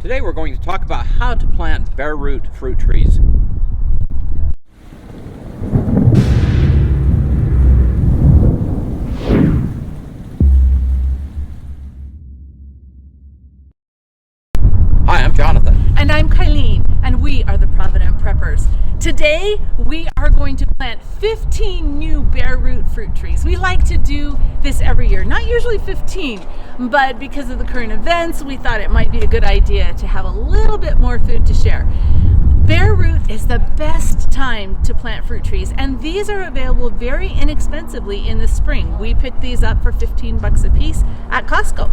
Today we're going to talk about how to plant bare root fruit trees. Hi, I'm Jonathan. And I'm Kylene, and we are the Provident Preppers. Today we are going to plant 15 new bare root fruit trees. We like to do this every year, not usually 15, but because of the current events, we thought it might be a good idea to have a little bit more food to share. Bare root is the best time to plant fruit trees, and these are available very inexpensively in the spring. We picked these up for 15 bucks a piece at Costco.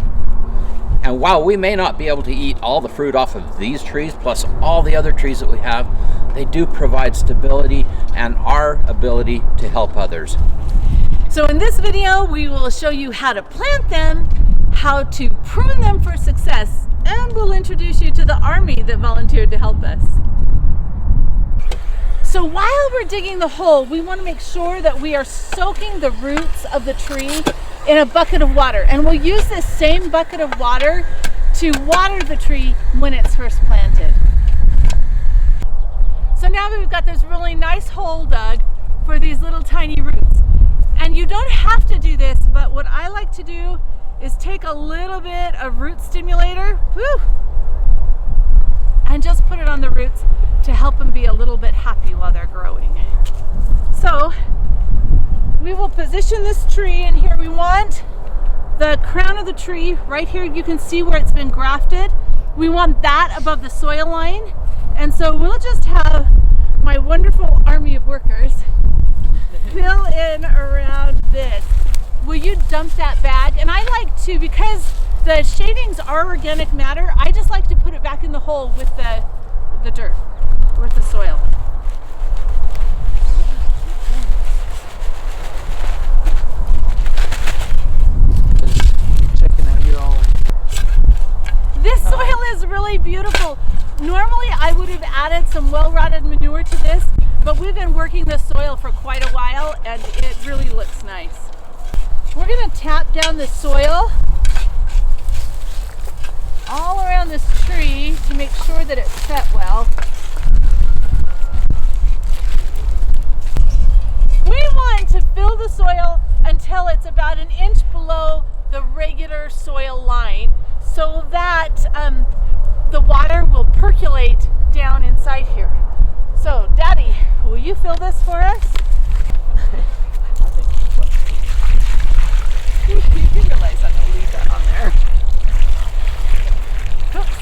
And while we may not be able to eat all the fruit off of these trees, plus all the other trees that we have, they do provide stability and our ability to help others. So in this video, we will show you how to plant them, how to prune them for success, and we'll introduce you to the army that volunteered to help us. So while we're digging the hole, we want to make sure that we are soaking the roots of the tree in a bucket of water. And we'll use this same bucket of water to water the tree when it's first planted. So now we've got this really nice hole dug for these little tiny roots. And you don't have to do this, but what I like to do is take a little bit of root stimulator, and just put it on the roots to help them be a little bit happy while they're growing. So we will position this tree, and here we want the crown of the tree right here. You can see where it's been grafted. We want that above the soil line. And so we'll just have my wonderful army of workers fill in around this. Will you dump that bag? And I like to, because the shavings are organic matter, I just like to put it back in the hole with the dirt, with the soil. This soil is really beautiful. Normally I would have added some well-rotted manure to this, but we've been working the soil for quite a while and it really looks nice. We're going to tap down the soil all around this tree to make sure that it's set well. We want to fill the soil until it's about an inch below the regular soil line, so that the water will percolate down inside here. So, Daddy, will you fill this for us? You realize I'm going to leave that on there. Oops.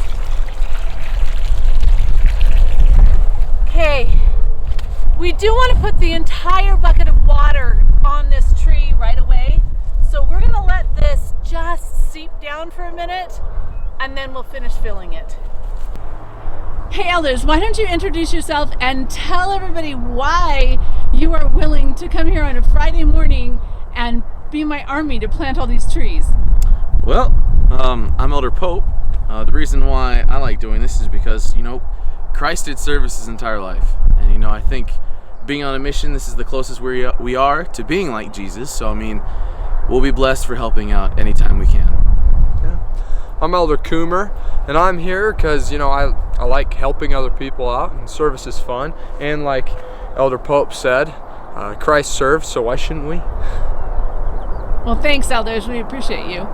Okay, we do want to put the entire bucket of water on this tree right away. So we're going to let this just seep down for a minute, and then we'll finish filling it. Hey elders, why don't you introduce yourself and tell everybody why you are willing to come here on a Friday morning and be my army to plant all these trees. Well, I'm Elder Pope. The reason why I like doing this is because, Christ did service his entire life. And, I think being on a mission, this is the closest we are to being like Jesus. So, we'll be blessed for helping out anytime we can. Yeah. I'm Elder Coomer, and I'm here because, I like helping other people out, and service is fun. And like Elder Pope said, Christ served, so why shouldn't we? Well, thanks, elders. We appreciate you.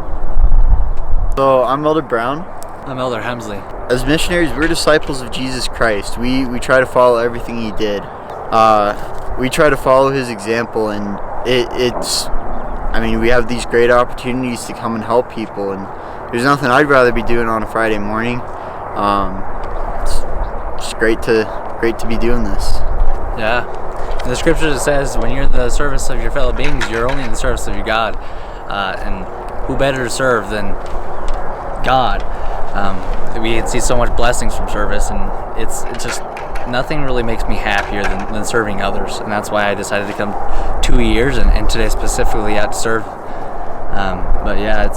So, I'm Elder Brown. I'm Elder Hemsley. As missionaries, we're disciples of Jesus Christ. We try to follow everything he did. We try to follow his example, and we have these great opportunities to come and help people, and there's nothing I'd rather be doing on a Friday morning. It's just great to be doing this. Yeah. In the scripture it says, when you're in the service of your fellow beings, you're only in the service of your God. And who better to serve than God? We can see so much blessings from service, and it's just nothing really makes me happier than serving others, and that's why I decided to come 2 years and today specifically to serve. But yeah,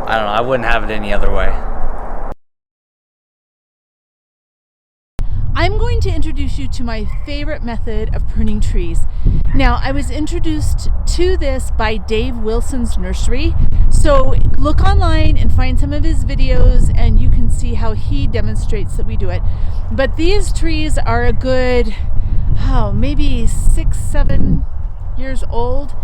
I don't know, I wouldn't have it any other way. I'm going to introduce you to my favorite method of pruning trees. Now, I was introduced to this by Dave Wilson's nursery. So look online and find some of his videos and you can see how he demonstrates that we do it. But these trees are a good, maybe 6-7 years old.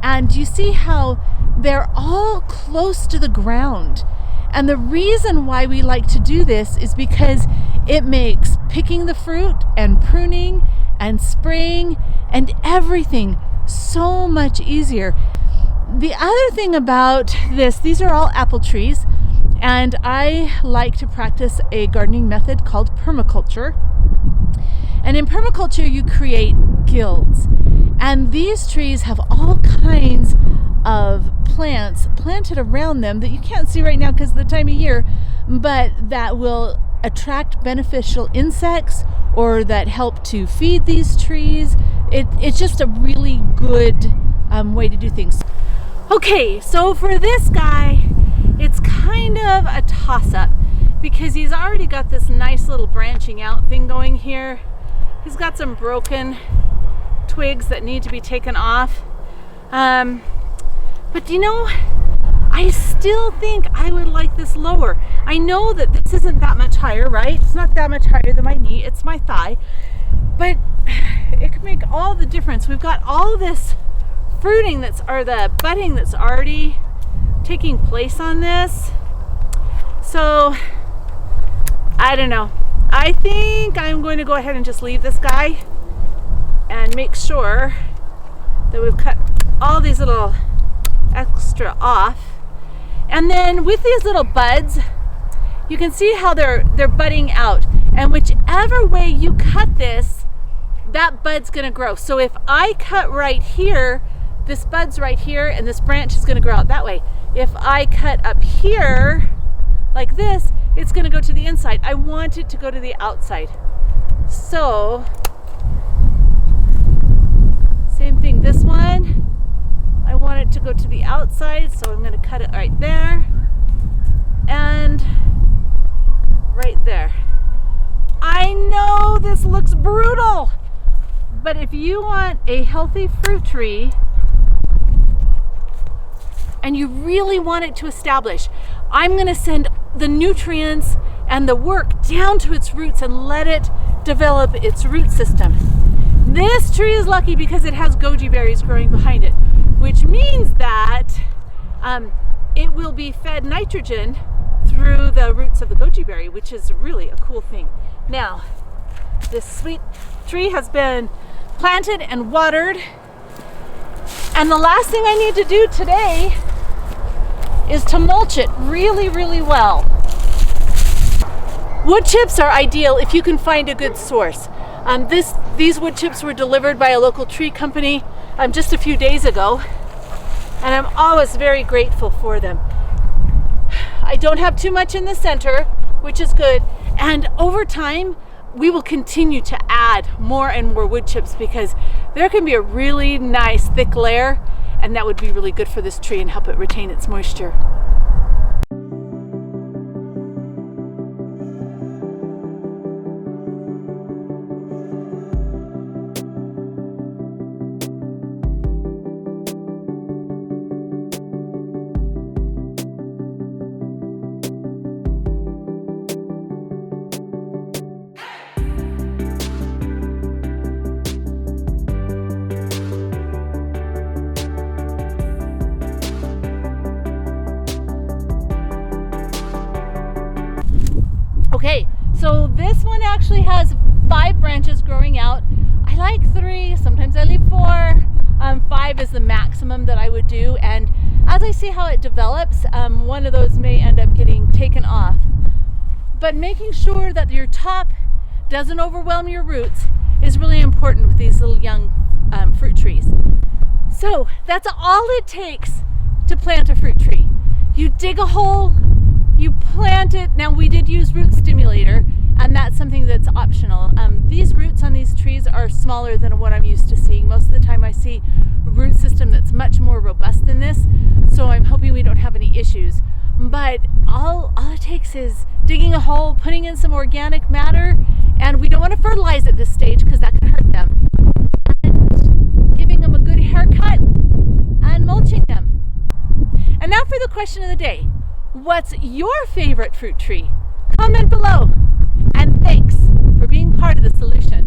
And you see how they're all close to the ground. And the reason why we like to do this is because it makes picking the fruit and pruning and spraying and everything so much easier. The other thing about this, these are all apple trees, and I like to practice a gardening method called permaculture. And in permaculture, you create guilds. And these trees have all kinds of plants planted around them that you can't see right now because of the time of year, but that will attract beneficial insects or that help to feed these trees. It's just a really good way to do things. Okay, so for this guy, it's kind of a toss-up because he's already got this nice little branching out thing going here. He's got some broken twigs that need to be taken off. But you know, I still think I would like this lower. I know that this isn't that much higher, right? It's not that much higher than my knee, it's my thigh. But it could make all the difference. We've got all this fruiting the budding that's already taking place on this. So, I don't know. I think I'm going to go ahead and just leave this guy and make sure that we've cut all these little extra off. And then with these little buds, you can see how they're budding out. And whichever way you cut this, that bud's gonna grow. So if I cut right here, this bud's right here and this branch is gonna grow out that way. If I cut up here like this, it's gonna go to the inside. I want it to go to the outside. So, same thing, this one, I want it to go to the outside, so I'm gonna cut it right there and right there. I know this looks brutal, but if you want a healthy fruit tree and you really want it to establish, I'm gonna send the nutrients and the work down to its roots and let it develop its root system. This tree is lucky because it has goji berries growing behind it, which means that it will be fed nitrogen through the roots of the goji berry, which is really a cool thing. Now, this sweet tree has been planted and watered, and the last thing I need to do today is to mulch it really, really well. Wood chips are ideal if you can find a good source. These wood chips were delivered by a local tree company just a few days ago, and I'm always very grateful for them. I don't have too much in the center, which is good, and over time we will continue to add more and more wood chips because there can be a really nice thick layer, and that would be really good for this tree and help it retain its moisture. Okay, so this one actually has 5 branches growing out. I like 3, sometimes I leave 4. 5 is the maximum that I would do, and as I see how it develops, one of those may end up getting taken off. But making sure that your top doesn't overwhelm your roots is really important with these little young fruit trees. So that's all it takes to plant a fruit tree. You dig a hole, you plant it. Now we did use root stimulator, and that's something that's optional. These roots on these trees are smaller than what I'm used to seeing. Most of the time I see a root system that's much more robust than this, so I'm hoping we don't have any issues. But all it takes is digging a hole, putting in some organic matter, And we don't want to fertilize at this stage because that can hurt them. And giving them a good haircut and mulching them. And now for the question of the day. What's your favorite fruit tree? Comment below. And thanks for being part of the solution.